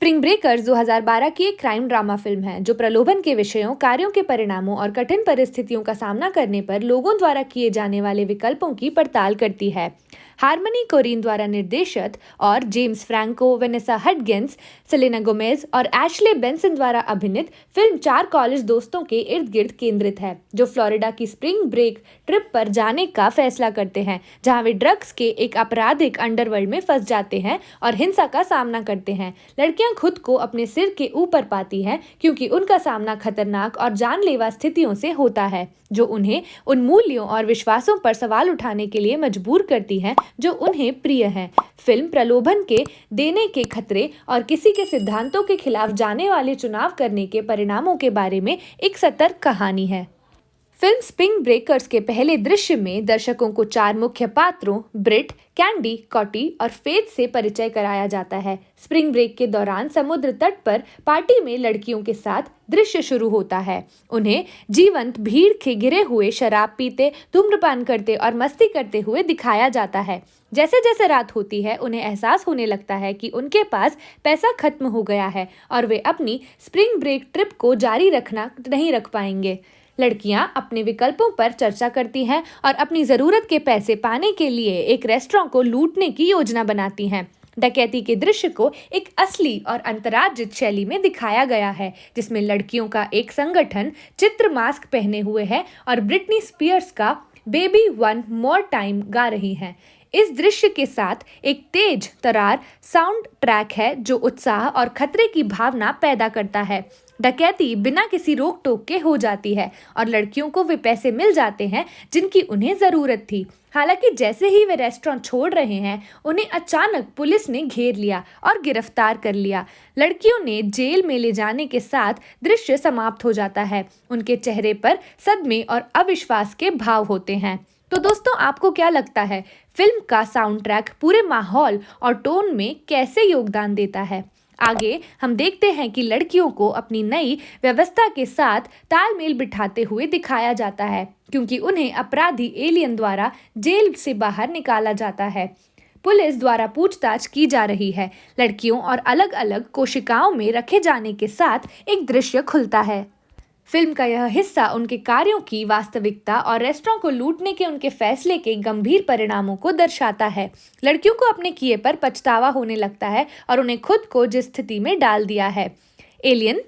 Spring breakers 2012 की एक crime drama film है जो प्रलोभन के विषयों, कार्यों के परिणामों और कठिन परिस्थितियों का सामना करने पर लोगों द्वारा किए जाने वाले विकल्पों की पड़ताल करती है। हार्मनी कोरिन द्वारा निर्देशित और James Franco, Vanessa Hudgens, Selena Gomez और एशले बेंसन द्वारा अभिनीत फिल्म 4 कॉलेज दोस्तों के इर्द गिर्द केंद्रित है जो फ्लोरिडा की स्प्रिंग ब्रेक ट्रिप पर जाने का फैसला करते हैं, जहां वे ड्रग्स के एक आपराधिक अंडरवर्ल्ड में फंस जाते हैं और हिंसा का सामना करते हैं। लड़कियां खुद को अपने सिर के ऊपर पाती हैं क्योंकि उनका सामना खतरनाक और जानलेवा स्थितियों से होता है जो उन्हें उन मूल्यों और विश्वासों पर सवाल उठाने के लिए मजबूर करती हैं जो उन्हें प्रिय हैं। फिल्म प्रलोभन के देने के खतरे और किसी के सिद्धांतों के खिलाफ जाने वाले चुनाव करने के परिणामों के बारे में एक सतर्क कहानी है। फिल्म स्प्रिंग ब्रेकर्स के पहले दृश्य में दर्शकों को 4 मुख्य पात्रों ब्रिट, कैंडी, कॉटी और फेथ से परिचय कराया जाता है। स्प्रिंग ब्रेक के दौरान समुद्र तट पर पार्टी में लड़कियों के साथ दृश्य शुरू होता है। उन्हें जीवंत भीड़ के घिरे हुए शराब पीते, धूम्रपान करते और मस्ती करते हुए दिखाया जाता है। जैसे जैसे रात होती है उन्हें एहसास होने लगता है कि उनके पास पैसा खत्म हो गया है और वे अपनी स्प्रिंग ब्रेक ट्रिप को जारी रखना नहीं रख पाएंगे। लड़कियां अपने विकल्पों पर चर्चा करती हैं और अपनी ज़रूरत के पैसे पाने के लिए एक रेस्टोरेंट को लूटने की योजना बनाती हैं। डकैती के दृश्य को एक असली और अंतर्राज्यिक शैली में दिखाया गया है जिसमें लड़कियों का एक संगठन चित्र मास्क पहने हुए है और ब्रिटनी स्पीयर्स का बेबी वन मोर टाइम गा रही हैं। इस दृश्य के साथ एक तेज तरार साउंड ट्रैक है जो उत्साह और खतरे की भावना पैदा करता है। डकैती बिना किसी रोक टोक के हो जाती है और लड़कियों को वे पैसे मिल जाते हैं जिनकी उन्हें ज़रूरत थी। हालांकि जैसे ही वे रेस्टोरेंट छोड़ रहे हैं उन्हें अचानक पुलिस ने घेर लिया और गिरफ्तार कर लिया। लड़कियों ने जेल में ले जाने के साथ दृश्य समाप्त हो जाता है। उनके चेहरे पर सदमे और अविश्वास के भाव होते हैं। तो दोस्तों, आपको क्या लगता है फिल्म का साउंड ट्रैक पूरे माहौल और टोन में कैसे योगदान देता है? आगे हम देखते हैं कि लड़कियों को अपनी नई व्यवस्था के साथ तालमेल बिठाते हुए दिखाया जाता है क्योंकि उन्हें अपराधी एलियन द्वारा जेल से बाहर निकाला जाता है। पुलिस द्वारा पूछताछ की जा रही है। लड़कियों और अलग अलग कोशिकाओं में रखे जाने के साथ एक दृश्य खुलता है। फिल्म का यह हिस्सा उनके कार्यों की वास्तविकता और रेस्टोरेंट को लूटने के उनके फैसले के गंभीर परिणामों को दर्शाता है। लड़कियों को अपने किए पर पछतावा होने लगता है और उन्हें खुद को जिस स्थिति में डाल दिया है। एलियन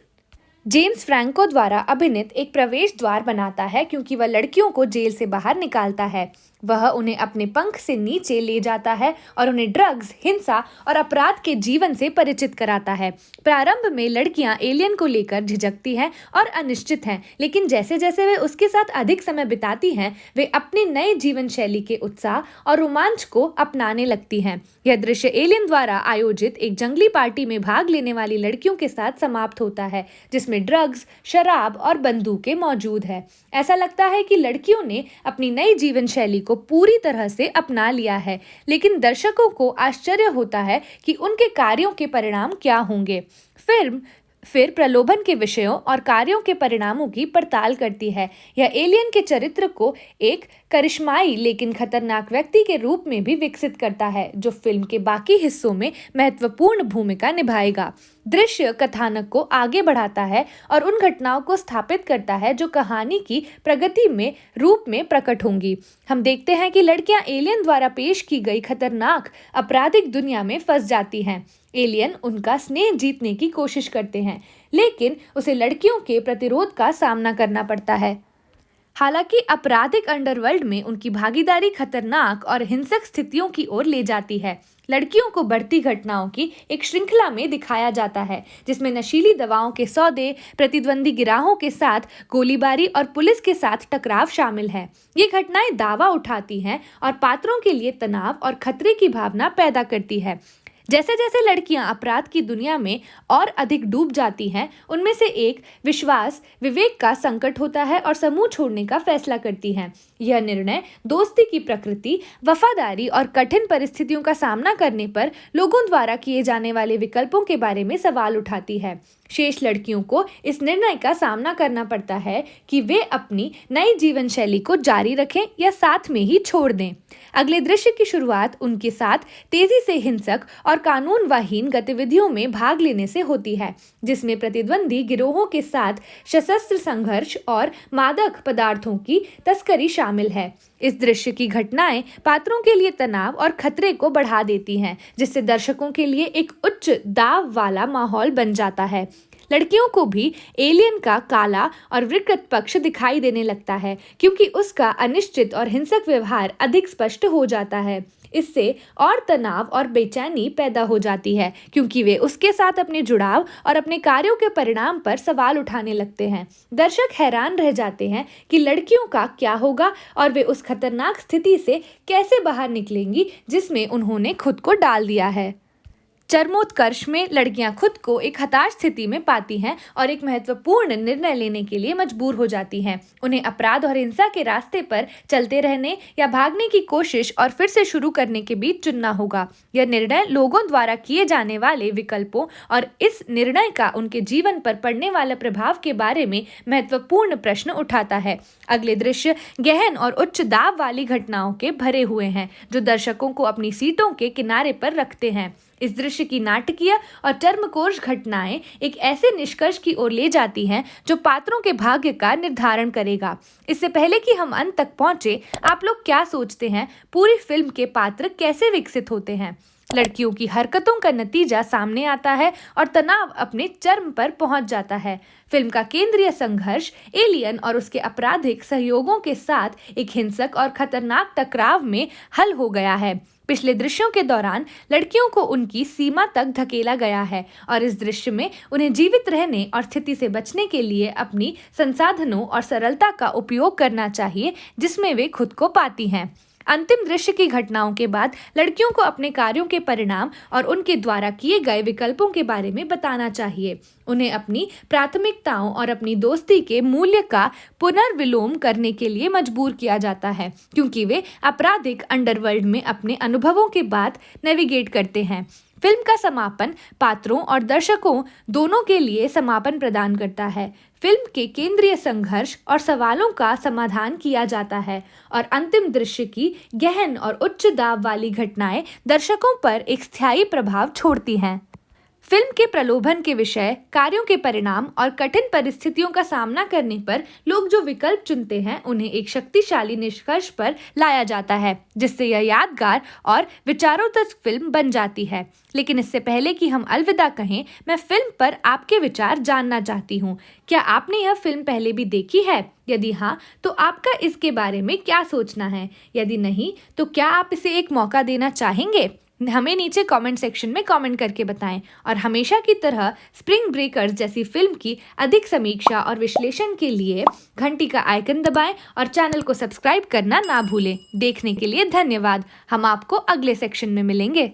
जेम्स फ्रैंको द्वारा अभिनीत एक प्रवेश द्वार बनाता है क्योंकि वह लड़कियों को जेल से बाहर निकालता है। वह उन्हें अपने पंख से नीचे ले जाता है और उन्हें ड्रग्स, हिंसा और अपराध के जीवन से परिचित कराता है। प्रारंभ में लड़कियां एलियन को लेकर झिझकती हैं और अनिश्चित हैं, लेकिन जैसे जैसे वे उसके साथ अधिक समय बिताती हैं, वे अपनी नए जीवन शैली के उत्साह और रोमांच को अपनाने लगती हैं। यह दृश्य एलियन द्वारा आयोजित एक जंगली पार्टी में भाग लेने वाली लड़कियों के साथ समाप्त होता है, जिसमें ड्रग्स, शराब और बंदूकें मौजूद है। ऐसा लगता है कि लड़कियों ने अपनी नई जीवन शैली को पूरी तरह से अपना लिया है, लेकिन दर्शकों को आश्चर्य होता है कि उनके कार्यों के परिणाम क्या होंगे। फिल्म फिर प्रलोभन के विषयों और कार्यों के परिणामों की पड़ताल करती है। यह एलियन के चरित्र को एक करिश्माई लेकिन खतरनाक व्यक्ति के रूप में भी विकसित करता है जो फिल्म के बाकी हिस्सों में महत्वपूर्ण भूमिका निभाएगा। दृश्य कथानक को आगे बढ़ाता है और उन घटनाओं को स्थापित करता है जो कहानी की प्रगति में रूप में प्रकट होंगी। हम देखते हैं कि लड़कियां एलियन द्वारा पेश की गई खतरनाक आपराधिक दुनिया में फंस जाती हैं। एलियन उनका स्नेह जीतने की कोशिश करते हैं, लेकिन उसे लड़कियों के प्रतिरोध का सामना करना पड़ता है। हालांकि आपराधिक अंडरवर्ल्ड में उनकी भागीदारी खतरनाक और हिंसक स्थितियों की ओर ले जाती है। लड़कियों को बढ़ती घटनाओं की एक श्रृंखला में दिखाया जाता है जिसमें नशीली दवाओं के सौदे, प्रतिद्वंदी गिरोहों के साथ गोलीबारी और पुलिस के साथ टकराव शामिल है। ये घटनाएं दावा उठाती हैं और पात्रों के लिए तनाव और खतरे की भावना पैदा करती है। जैसे जैसे लड़कियां अपराध की दुनिया में और अधिक डूब जाती हैं, उनमें से एक विश्वास, विवेक का संकट होता है और समूह छोड़ने का फैसला करती हैं। यह निर्णय दोस्ती की प्रकृति, वफादारी और कठिन परिस्थितियों का सामना करने पर लोगों द्वारा किए जाने वाले विकल्पों के बारे में सवाल उठाती है। शेष लड़कियों को इस निर्णय का सामना करना पड़ता है कि वे अपनी नई जीवन शैली को जारी रखें या साथ में ही छोड़ दें। अगले दृश्य की शुरुआत उनके साथ तेजी से हिंसक और कानूनवाहीन गतिविधियों में भाग लेने से होती है, जिसमें प्रतिद्वंदी गिरोहों के साथ सशस्त्र संघर्ष और मादक पदार्थों की तस्करी शामिल है। इस दृश्य की घटनाएं पात्रों के लिए तनाव और खतरे को बढ़ा देती हैं, जिससे दर्शकों के लिए एक उच्च दाव वाला माहौल बन जाता है। लड़कियों को भी एलियन का काला और विकृत पक्ष दिखाई देने लगता है, क्योंकि उसका अनिश्चित और हिंसक व्यवहार अधिक स्पष्ट हो जाता है। इससे और तनाव और बेचैनी पैदा हो जाती है, क्योंकि वे उसके साथ अपने जुड़ाव और अपने कार्यों के परिणाम पर सवाल उठाने लगते हैं। दर्शक हैरान रह जाते हैं कि लड़कियों का क्या होगा और वे उस खतरनाक स्थिति से कैसे बाहर निकलेंगी जिसमें उन्होंने खुद को डाल दिया है। चरमोत्कर्ष में लड़कियां खुद को एक हताश स्थिति में पाती हैं और एक महत्वपूर्ण निर्णय लेने के लिए मजबूर हो जाती हैं। उन्हें अपराध और हिंसा के रास्ते पर चलते रहने या भागने की कोशिश और फिर से शुरू करने के बीच चुनना होगा। यह निर्णय लोगों द्वारा किए जाने वाले विकल्पों और इस निर्णय का उनके जीवन पर पड़ने वाले प्रभाव के बारे में महत्वपूर्ण प्रश्न उठाता है। अगले दृश्य गहन और उच्च दाब वाली घटनाओं के भरे हुए हैं, जो दर्शकों को अपनी सीटों के किनारे पर रखते हैं। इस दृश्य की नाटकीय और चरमकोश घटनाएं एक ऐसे निष्कर्ष की ओर ले जाती हैं जो पात्रों के भाग्य का निर्धारण करेगा। इससे पहले कि हम अंत तक पहुंचे, आप लोग क्या सोचते हैं? पूरी फिल्म के पात्र कैसे विकसित होते हैं? लड़कियों की हरकतों का नतीजा सामने आता है और तनाव अपने चरम पर पहुंच जाता है। फिल्म का केंद्रीय संघर्ष एलियन और उसके आपराधिक सहयोगों के साथ एक हिंसक और खतरनाक टकराव में हल हो गया है। पिछले दृश्यों के दौरान लड़कियों को उनकी सीमा तक धकेला गया है और इस दृश्य में उन्हें जीवित रहने और स्थिति से बचने के लिए अपनी संसाधनों और सरलता का उपयोग करना चाहिए जिसमें वे खुद को पाती हैं। अंतिम दृश्य की घटनाओं के बाद लड़कियों को अपने कार्यों के परिणाम और उनके द्वारा किए गए विकल्पों के बारे में बताना चाहिए। उन्हें अपनी प्राथमिकताओं और अपनी दोस्ती के मूल्य का पुनर्विलोम करने के लिए मजबूर किया जाता है, क्योंकि वे आपराधिक अंडरवर्ल्ड में अपने अनुभवों के बाद नेविगेट करते हैं। फिल्म का समापन पात्रों और दर्शकों दोनों के लिए समापन प्रदान करता है। फिल्म के केंद्रीय संघर्ष और सवालों का समाधान किया जाता है और अंतिम दृश्य की गहन और उच्च दाब वाली घटनाएं दर्शकों पर एक स्थायी प्रभाव छोड़ती हैं। फिल्म के प्रलोभन के विषय, कार्यों के परिणाम और कठिन परिस्थितियों का सामना करने पर लोग जो विकल्प चुनते हैं, उन्हें एक शक्तिशाली निष्कर्ष पर लाया जाता है, जिससे यह यादगार और विचारोत्तेजक फिल्म बन जाती है। लेकिन इससे पहले कि हम अलविदा कहें, मैं फिल्म पर आपके विचार जानना चाहती हूँ। क्या आपने यह फिल्म पहले भी देखी है? यदि हाँ, तो आपका इसके बारे में क्या सोचना है? यदि नहीं, तो क्या आप इसे एक मौका देना चाहेंगे? हमें नीचे कमेंट सेक्शन में कमेंट करके बताएं और हमेशा की तरह स्प्रिंग ब्रेकर्स जैसी फिल्म की अधिक समीक्षा और विश्लेषण के लिए घंटी का आइकन दबाएं और चैनल को सब्सक्राइब करना ना भूलें। देखने के लिए धन्यवाद। हम आपको अगले सेक्शन में मिलेंगे।